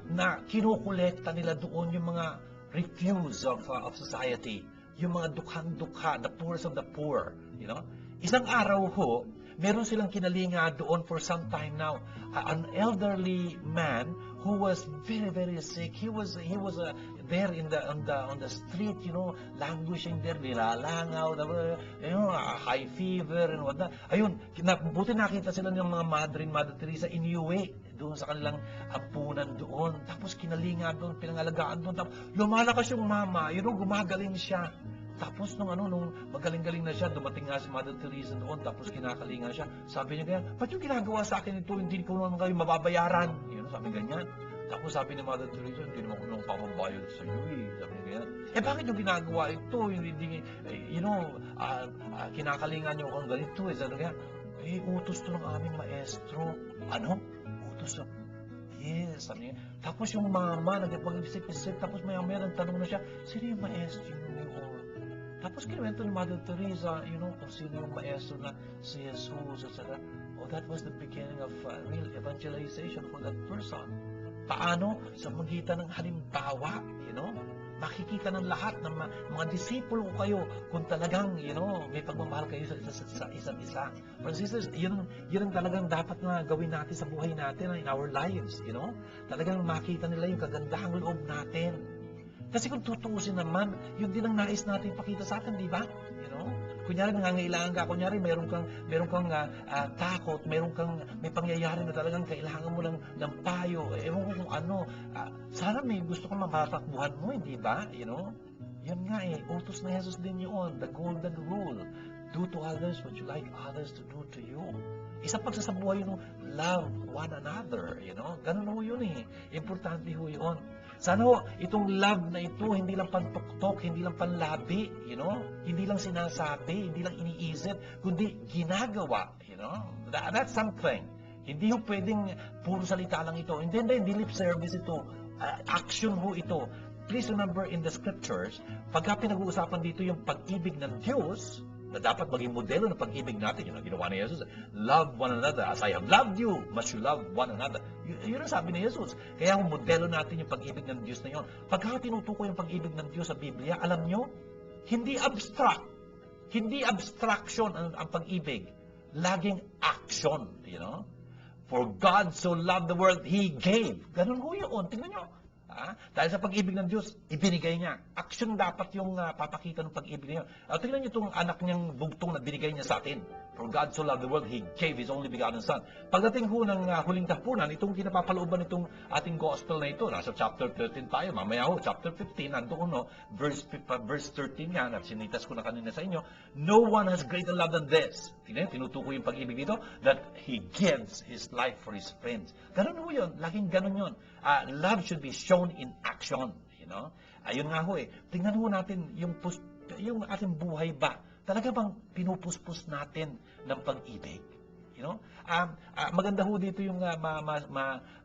na kinukolekta nila doon yung mga refuse of society. Yung mga dukhang-dukha, the poorest of the poor, Isang araw ho, meron silang kinalinga doon for some time now. An elderly man who was very, very sick. He was there on the street, languishing there, nilalangaw, high fever and whatnot. Ayun, buti nakita sila ng mga Mother Teresa inuwi doon sa kanilang ampunan doon. Tapos kinalinga doon, pinangalagaan doon. Tapos lumalakas yung mama, gumagaling siya. Tapos nung magaling-galing na siya, dumating nga si Mother Teresa doon, tapos kinakalinga siya. Sabi niya ganyan, ba't yung ginagawa sa akin ito, hindi ko naman kayo mababayaran. Sabi ganyan. Tapos sabi ni Mother Teresa, hindi naman ko nang papabayad sa iyo eh. Sabi niya ganyan. Bakit yung ginagawa ito? Kinakalingan niyo kung ganito eh. Sabi niya, utos to ng aming maestro. Ano? Utos na. Yes, sabi niya. Tapos yung mama, nagpag-isip-isip, tapos maya-maya nagtanong na siya, sino yung maestro yun? Tapos kinuwento ni Mother Teresa, kung sino yung maestro na si Jesus, etc. Oh, that was the beginning of real evangelization for that person. Paano? Sa magitan ng halimbawa, makikita ng lahat ng mga disipulo kayo kung talagang, may pagmamahal kayo sa isa't isa. Brothers and sisters, yun ang talagang dapat na gawin natin sa buhay natin, in our lives, Talagang makita nila yung kagandahang loob natin. Kasi kung tutuusin naman, yun din ang nais natin ipakita sa atin, di ba? Kunyari nangangailangan ka, kunyari meron kang takot, may pangyayari na talagang kailangan mo ng payo, ewan ko kung ano. Sana may gusto kang mapatakbuhan mo, hindi ba? Yan nga utos na Jesus din yun, the golden rule. Do to others what you like others to do to you. Isang pagsasabuhay yun, love one another, Ganun ho yun Importante ho yun. Sana ho, itong love na ito, hindi lang pantuktok, hindi lang panlabi, Hindi lang sinasabi, hindi lang iniisip, kundi ginagawa, That's something. Hindi ho pwedeng puro salita lang ito. Hindi lip service ito. Action ho ito. Please remember in the scriptures, pagka pinag-uusapan dito yung pag-ibig ng Diyos, na dapat maging modelo ng pag-ibig natin. Yun ang ginawa ni Jesus. Love one another as I have loved you, must you love one another. Yun ang sabi ni Jesus. Kaya kung modelo natin yung pag-ibig ng Diyos na yun, pagka tinutukoy yung pag-ibig ng Diyos sa Biblia, alam nyo, hindi abstract. Hindi abstraction ang pag-ibig. Laging action, you know? For God so loved the world, He gave. Ganun ho yun. Tingnan nyo. Dahil sa pag-ibig ng Diyos, ibinigay niya. Action dapat yung papakita ng pag-ibig niya. Tingnan niyo itong anak niyang bugtong na binigay niya sa atin. For God so loved the world, He gave His only begotten Son. Pagdating ho ng huling tapunan, itong kinapapalooban itong ating gospel na ito, nasa chapter 13 tayo, mamaya ho, chapter 15, nandoon no, verse 13 nga, sinitas ko na kanina sa inyo, no one has greater love than this. Tingnan, tinutukoy yung pag-ibig dito, that He gives His life for His friends. Ganun ho yun, laging ganun yun. Love should be shown in action, you know. Ayun nga ho eh. Tingnan ho natin yung ating buhay ba. Talaga bang pinupuspos natin ng pag-ibig? You know? Maganda ho dito yung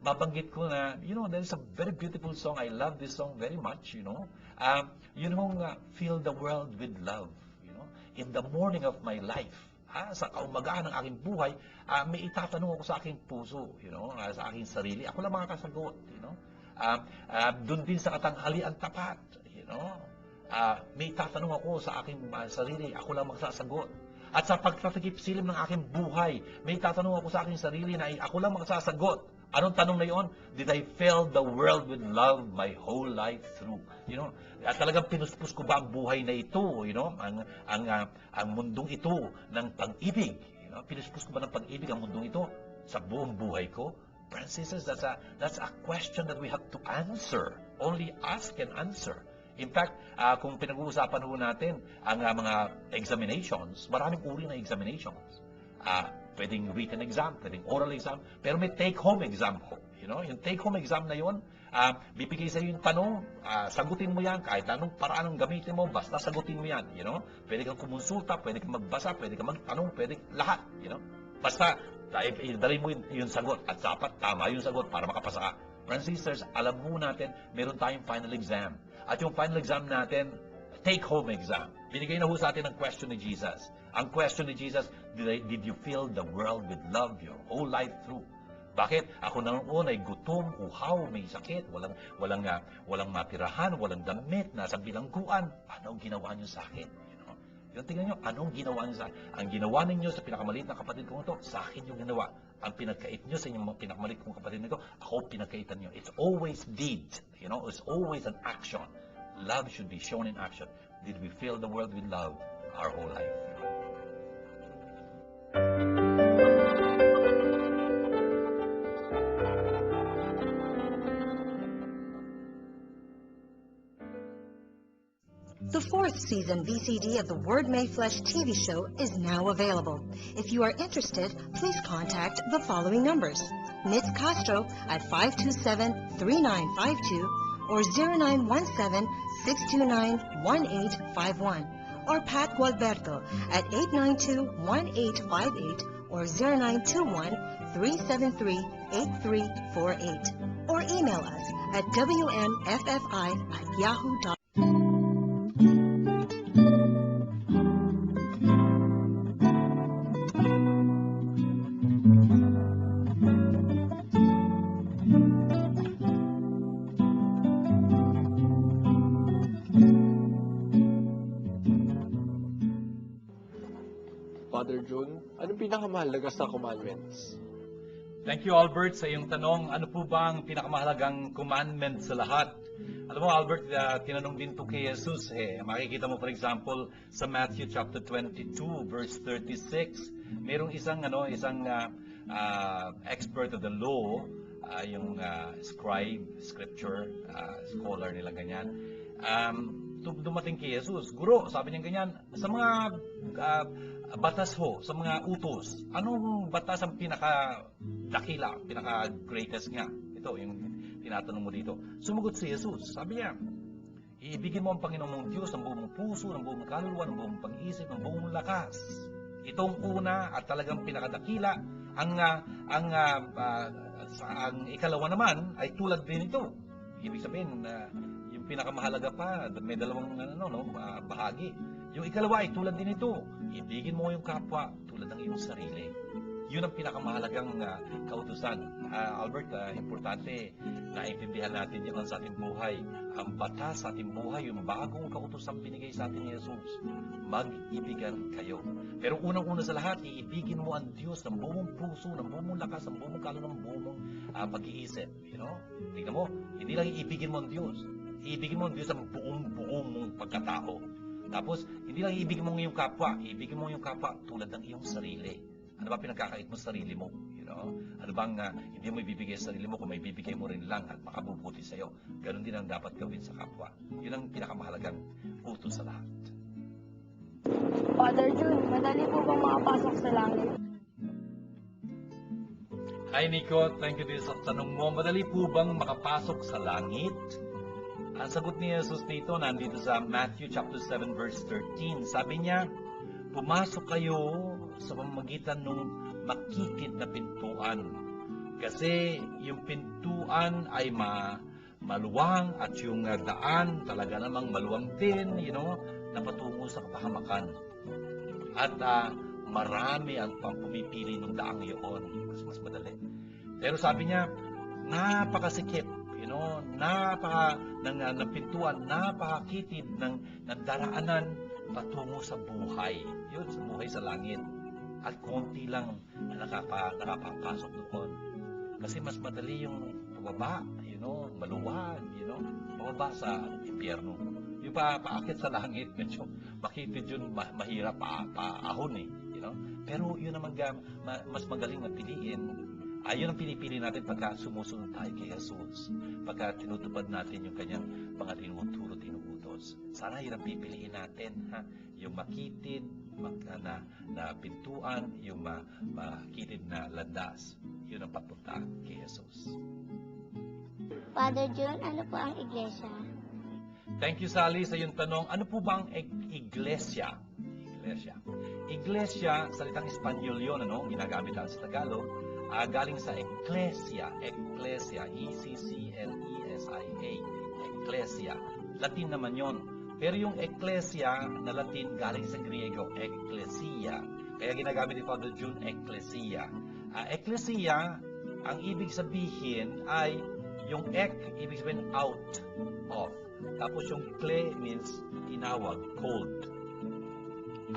mabanggit ko na, you know, there is a very beautiful song. I love this song very much, you know. Yun hong fill the world with love, you know. In the morning of my life, sa kaumagahan ng aking buhay, may itatanong ako sa aking puso, you know, sa aking sarili. Ako lang makakasagot, you know. Doon din sa katanghalian tapat, you know. May itatanong ako sa aking sarili, ako lang magsasagot. At sa pagtatakip silim ng aking buhay, may itatanong ako sa aking sarili na ako lang magsasagot. Anong tanong na yon? Did I fill the world with love my whole life through? You know, at talagang pinuspos ko ba ang buhay na ito, you know, ang mundong ito ng pag-ibig. You know, pinuspos ko ba ng pag-ibig ang mundong ito sa buong buhay ko? Brothers and sisters, that's a question that we have to answer. Only us can answer. In fact, kung pinag-uusapan ho natin ang mga examinations, maraming uri na examinations. Pwedeng written exam, pwedeng oral exam, pero may take-home exam ho. You know, yung take-home exam na yun, bibigay sa iyo yung tanong, sagutin mo yan, kahit anong paraan ang gamitin mo, basta sagutin mo yan. You know, pwede kang kumonsulta, pwede kang magbasa, pwede kang magtanong, pwede lahat. You know, basta dalhin mo yung sagot at dapat tama yung sagot para makapasa ka. Friends and sisters, alam mo natin, meron tayong final exam. At yung final exam natin, take-home exam. Binigay na ho sa atin ang question ni Jesus. Ang question ni Jesus, did you fill the world with love your whole life through? Bakit? Ako na noon ay gutom, uhaw, may sakit, walang matirahan, walang damit, nasa bilangguan. Anong ginawa niyo sa akin? Yung tingnan nyo, anong ginawa niyo sa akin? Ang ginawa ninyo sa pinakamaliit na kapatid kong ito, sa akin yung ginawa. Ang pinagkait nyo sa inyong pinakamaliit kong kapatid nito, ako pinagkaitan nyo. It's always deed. You know, it's always an action. Love should be shown in action. Did we fill the world with love our whole life? The fourth season VCD of the Word Made Flesh TV show is now available. If you are interested, please contact the following numbers. Nitz Castro at 527-3952 or 0917-629-1851 or Pat Gualberto at 892-1858 or 0921-373-8348 or email us at wmffi@yahoo.com. Father June, anong pinakamahalaga sa commandments? Thank you, Albert, sa iyong tanong. Ano po ba ang pinakamahalagang commandment sa lahat? Alam mo, Albert, tinanong din to kay Jesus. Makikita mo, for example, sa Matthew chapter 22, verse 36, mayroong isang expert of the law, yung scripture, scholar nila ganyan, dumating kay Jesus. Guro, sabi niya ganyan, sa mga batas ho, sa mga utos, anong batas ang pinaka-dakila, pinaka-greatest nga? Ito, yung tinatanong mo dito. Sumagot si Jesus. Sabi niya, iibigin mo ang Panginoon mong Diyos ng buong puso, ng buong kaluluwa, ng buong pag-isip, ng buong lakas. Itong una at talagang pinakadakila. Ang ikalawa naman ay tulad din ito. Ibig sabihin, yung pinakamahalaga pa, may dalawang bahagi. Yung ikalawa ay tulad din ito. Ibigin mo yung kapwa tulad ng iyong sarili. Yun ang pinakamahalagang kautusan. Albert, importante na intindihan natin yan sa ating buhay. Ang batas sa ating buhay, yung bagong kautusan binigay sa atin ni Jesus, mag-ibigan kayo. Pero unang-una sa lahat, iibigin mo ang Diyos ng buong puso, ng buong lakas, ng buong kalon, ng buong pag-iisip. Tingnan mo, hindi lang iibigin mo ang Diyos. Iibigin mo ang Diyos ang buong mong pagkatao. Tapos, hindi lang iibigin mo yung kapwa. Iibigin mo yung kapwa tulad ng iyong sarili. Ano ba pinagkakait mo sa sarili mo? Ano bang hindi mo ibibigay sa sarili mo kung may bibigay mo rin lang at makabubuti sa'yo? Ganon din ang dapat gawin sa kapwa. Yun ang pinakamahalagang utos sa lahat. Father Jun, madali po bang makapasok sa langit? Hi Nico, thank you din sa tanong mo. Madali po bang makapasok sa langit? Ang sagot ni Jesus dito nandito sa Matthew chapter 7 verse 13. Sabi niya, pumasok kayo sa pamamagitan ng makitid na pintuan. Kasi yung pintuan ay maluwang at yung daan talaga namang maluwang din, na patungo sa kapahamakan. At marami ang pumipili ng daang iyon. Mas madali. Pero sabi niya, napakasikip, ng pintuan, napakakitid ng daraanan patungo sa buhay. Yun, sa buhay sa langit. At konti lang na nakapapasok doon. Kasi mas madali yung pababa, maluwag, pababa sa impyerno. Yung paakit sa langit, medyo makitid yun, mahirap, paahon Pero yun naman mas magaling na piliin. Yun ang pinipili natin pagka sumusunod tayo kay Jesus. Pagka tinutupad natin yung kanyang mga tinuturo, tinuutos. Sana yun ang pipiliin natin, yung makitid na pintuan, yung makitid na landas. Yun ang papunta kay Jesus. Father Jun, ano po ang iglesia? Thank you, Sally, sa iyong tanong. Ano po ba ang iglesia? Iglesia, salitang Espanyol yun, ginagamit lang sa Tagalog. Galing sa Ecclesia, E-C-C-L-E-S-I-A, Ecclesia. Latin naman yon. Pero yung Ecclesia na Latin galing sa Griego, Ecclesia. Kaya ginagamit ni Father Jun, Ecclesia. Ecclesia, ang ibig sabihin ay yung ibig sabihin out of. Tapos yung cle means tinawag, called.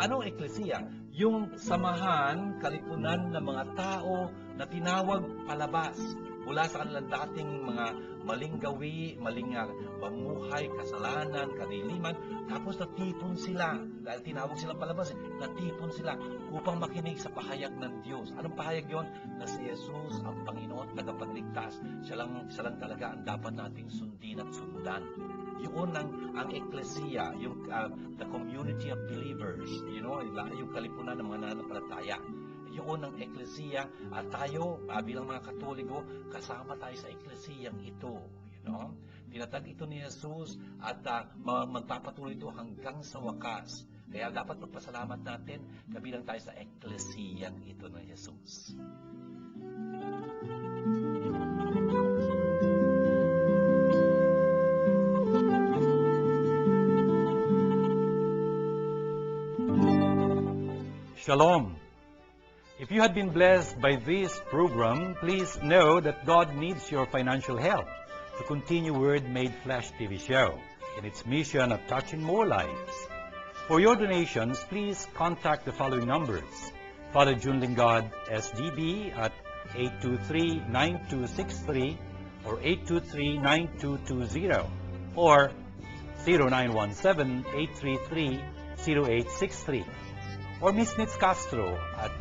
Anong Ecclesia? Yung samahan, kalipunan ng mga tao na tinawag palabas mula sa kanilang dating mga maling gawi, maling pamuhay, kasalanan, kadiliman. Tapos natipon sila, dahil tinawag silang palabas, natipon sila upang makinig sa pahayag ng Diyos. Anong pahayag yon? Na si Jesus ang Panginoon, tagapagligtas. Siya lang talaga ang dapat nating sundin at sundan. Yun ang ecclesia, yung the community of believers, yung kalipunan ng mga nananampalataya. Yun ang ecclesia at tayo bilang mga Katoliko, kasama tayo sa ecclesiang ito. Tinatag ito ni Jesus at magpapatuloy ito hanggang sa wakas. Kaya dapat magpasalamat natin kabilang tayo sa ecclesiang ito ng Jesus. Shalom. If you had been blessed by this program, please know that God needs your financial help to continue Word Made Flesh TV show in its mission of touching more lives. For your donations, please contact the following numbers. Father Jun Lingard, SDB at 823-9263 or 823-9220 or 0917-833-0863. Or Miss Nitz Castro at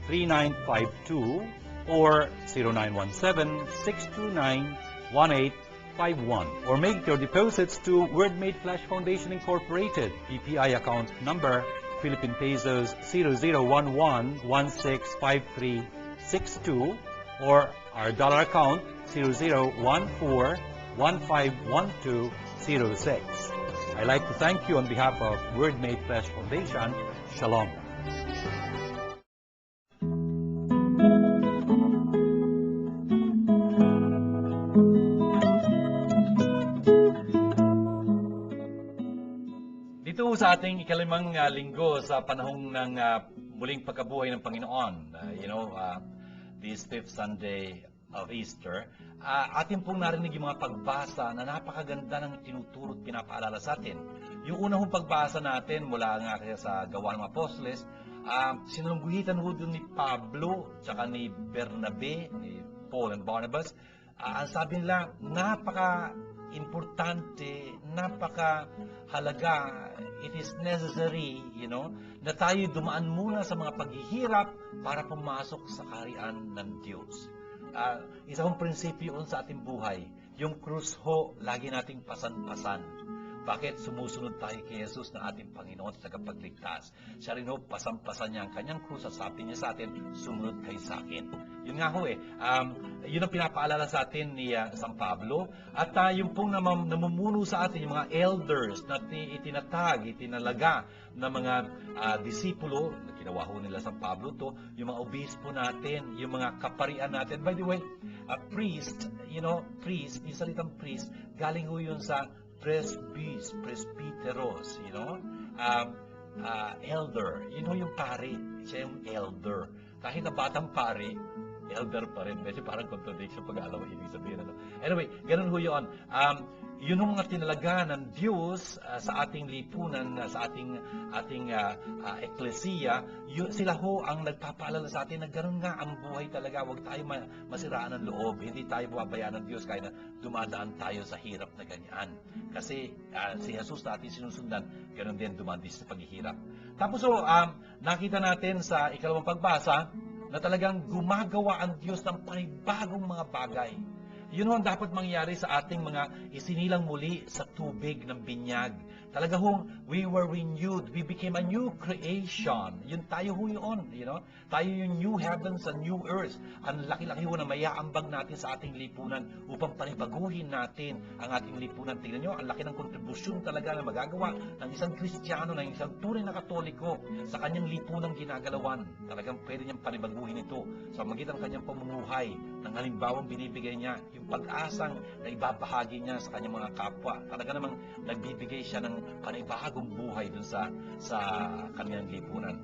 527-3952 or 0917-629-1851. Or make your deposits to Word Made Flesh Foundation Incorporated, PPI account number Philippine Pesos 0011165362 or our dollar account 0014151206. I'd like to thank you on behalf of Word Made Flesh Foundation. Shalom. Dito ating ikalimang linggo sa panahong ng muling pagkabuhay ng Panginoon, this fifth Sunday of Easter, atin pong narinig yung mga pagbasa na napakaganda ng tinuturo at pinapaalala sa atin. Yung unang pagbasa natin mula nga kaya sa Gawa ng Apostoles, sinulungguhitan ho doon ni Pablo tsaka ni Bernabe, ni Paul and Barnabas. Ang sabi nila, napaka-importante, napaka-halaga, it is necessary, na tayo dumaan muna sa mga paghihirap para pumasok sa kaharian ng Diyos. Isa hong prinsipyo sa ating buhay, yung krus ho, lagi nating pasan-pasan. Bakit? Sumusunod tayo kay Jesus na ating Panginoon sa tagapagligtas. Siya rin ho, pasan-pasan niya ang kanyang krus at sabi niya sa atin, sumunod kayo sa akin. Yun nga ho yun ang pinapaalala sa atin ni San Pablo. At yung pong namumuno sa atin, yung mga elders na itinalaga na mga disipulo, na ginawa ho nila San Pablo to, yung mga obispo natin, yung mga kaparian natin. By the way, priest, priest, yung salitang priest, galing ho yun sa presbyteros, elder. Yun ho yung pare, siya yung elder. Kahit na batang pare, elder pa rin. Medyo parang contradiction pag alam mo ibig sabihin. Anyway, ganun ho yun. Yun ang mga tinalaga ng Diyos sa ating lipunan, sa ating eklesiya, sila ho ang nagpapaalala sa atin na ganun nga ang buhay talaga. Huwag tayo masiraan ng loob. Hindi tayo babayaan ng Diyos kahit na dumadaan tayo sa hirap na ganyan. Kasi si Jesus na ating sinusundan, ganun din dumaan din sa paghihirap. Tapos nakita natin sa ikalawang pagbasa na talagang gumagawa ang Diyos ng panibagong mga bagay. Yun ang dapat mangyari sa ating mga isinilang muli sa tubig ng binyag. Talaga hong we were renewed. We became a new creation. Yun tayo ho yun. Tayo yung new heavens and new earth. Ang laki-laki ho na mayaambag natin sa ating lipunan upang panibaguhin natin ang ating lipunan. Tingnan nyo, ang laki ng kontribusyon talaga na magagawa ng isang Kristiyano, ng isang tunay na Katoliko sa kanyang lipunang ginagalawan. Talagang pwede niyang panibaguhin ito sa magitan ng kanyang pamumuhay, ng halimbawang binibigay niya, yung pag-asang na ibabahagi niya sa kanyang mga kapwa. Talaga namang nagbibigay siya ng panibagong buhay dun sa kanyang lipunan.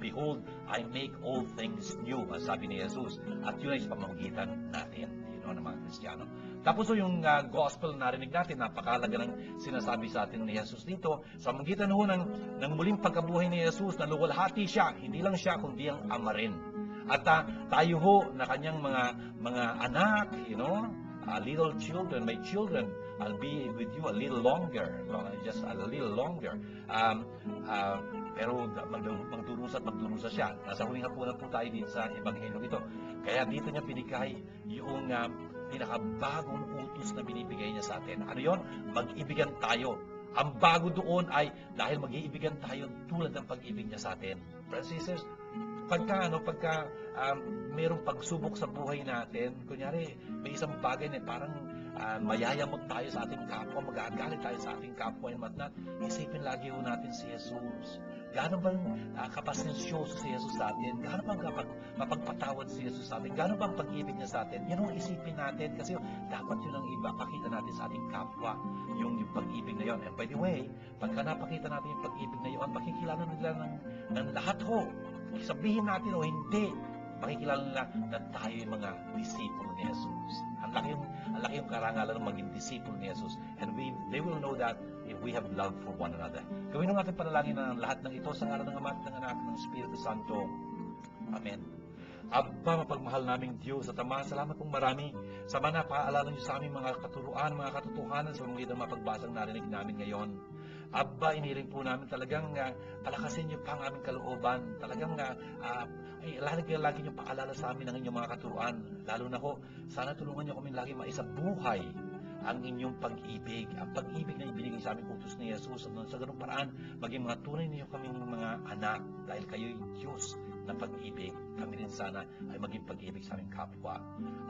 Behold, I make all things new, sabi ni Jesus. At yun ay sa pamamagitan natin, ng mga Kristiyano. Tapos yung gospel na narinig natin, napakahalaga ng sinasabi sa atin ni Jesus dito. Sa pamamagitan ho ng muling pagkabuhay ni Jesus, na luwalhati siya, hindi lang siya, kundi ang Ama rin. At tayo ho na kanyang mga anak, little children, my children, I'll be with you a little longer, just a little longer. Pero magdurusa siya. Nasa huling hapunan po tayo dito sa Ebanghelyo ito. Kaya dito niya binigay yung pinakabagong utos na binibigay niya sa atin. Ano yon? Mag-ibigan tayo. Ang bago doon ay dahil mag-iibigan tayo tulad ng pag-ibig niya sa atin. Brothers and sisters, pagka mayroong pagsubok sa buhay natin, kunyari, may isang bagay na parang mayayamot tayo sa ating kapwa, mag-aagalit tayo sa ating kapwa and whatnot, isipin lagi ho natin si Jesus. Gaano bang kapasensyoso si Jesus sa atin? Gaano bang mapagpatawad si Jesus sa atin? Gaano bang pag-ibig niya sa atin? Yan ang isipin natin kasi dapat yun ang iba, pakita natin sa ating kapwa yung pag-ibig na yun. And by the way, pagka napakita natin yung pag-ibig na yun, makikilala nila ng lahat ho. Sabihin natin o hindi, makikilala nila na tayo yung mga disipulo ni Jesus. Ang laki yung karangalan ng maging disipulo ni Jesus. And they will know that if we have love for one another. Gawin ng ating panalangin na lahat ng ito sa ngalan ng Ama at ng Anak ng Espiritu Santo. Amen. Abba, mapagmahal naming Diyos at Ama, salamat pong marami sa mga napaalala niyo sa aming mga katuruan, mga katotohanan sa mga ng mapagbasang narinig namin ngayon. Abba, iniring po namin talagang palakasin niyo pa ang aming kalooban. Talagang lagi niyo paalala sa amin ang inyong mga katuruan. Lalo na ho, sana tulungan niyo kami lagi maisabuhay ang inyong pag-ibig. Ang pag-ibig na ibinigay sa aming utos ni Jesus. At sa ganung paraan, maging mga tunay niyo kaming mga anak dahil kayo'y Diyos na pag-ibig. Kami rin sana ay maging pag-ibig sa aming kapwa.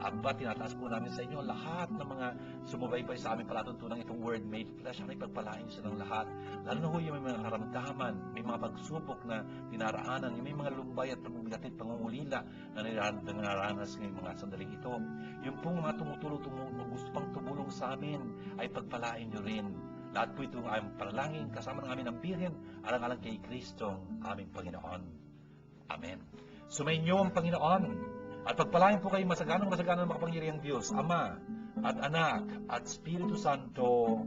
Abba, tinataas po namin sa inyo lahat ng mga sumubaybay sa aming palatuntunang itong Word Made Flesh. Sana ipagpalain siya ng lahat. Lalo na ho yung may mga karamdaman, may mga pagsubok na dinaraanan, yung may mga lumbay at pagbigatid, pangungulila na nararanas ngayong mga sandaling ito. Yung pong mga gusto pang tumulong sa amin ay pagpalain nyo rin. Lahat po ito ay panalangin kasama ng aming ng Birhen, alang-alang kay Kristong aming Panginoon. Amen. Sumainyo ang Panginoon at pagpalain po kayo masaganang makapangyarihang Diyos, Ama at Anak at Espiritu Santo.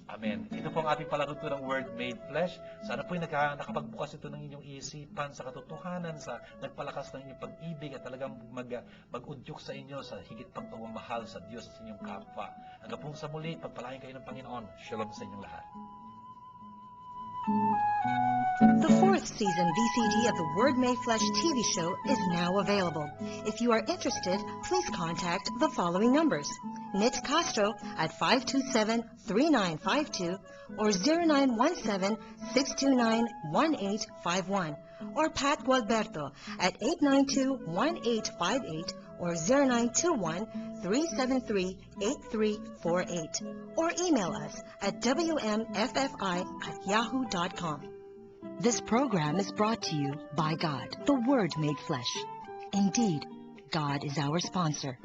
Amen. Ito po ang ating palaruto ng Word Made Flesh. Sana po nakapagbukas ito ng inyong isipan sa katotohanan, sa nagpalakas ng inyong pag-ibig at talagang mag-udyok sa inyo sa higit pang pagmamahal sa Diyos at sa inyong kapwa. Hanggang po sa muli, pagpalain kayo ng Panginoon. Shalom sa inyong lahat. The fourth season VCD of the Word Made Flesh TV show is now available. If you are interested, please contact the following numbers. Nitz Castro at 527-3952 or 0917-629-1851 or Pat Gualberto at 892-1858 or 0921-373-8348 or email us at wmffi@yahoo.com. This program is brought to you by God, the Word Made Flesh. Indeed, God is our sponsor.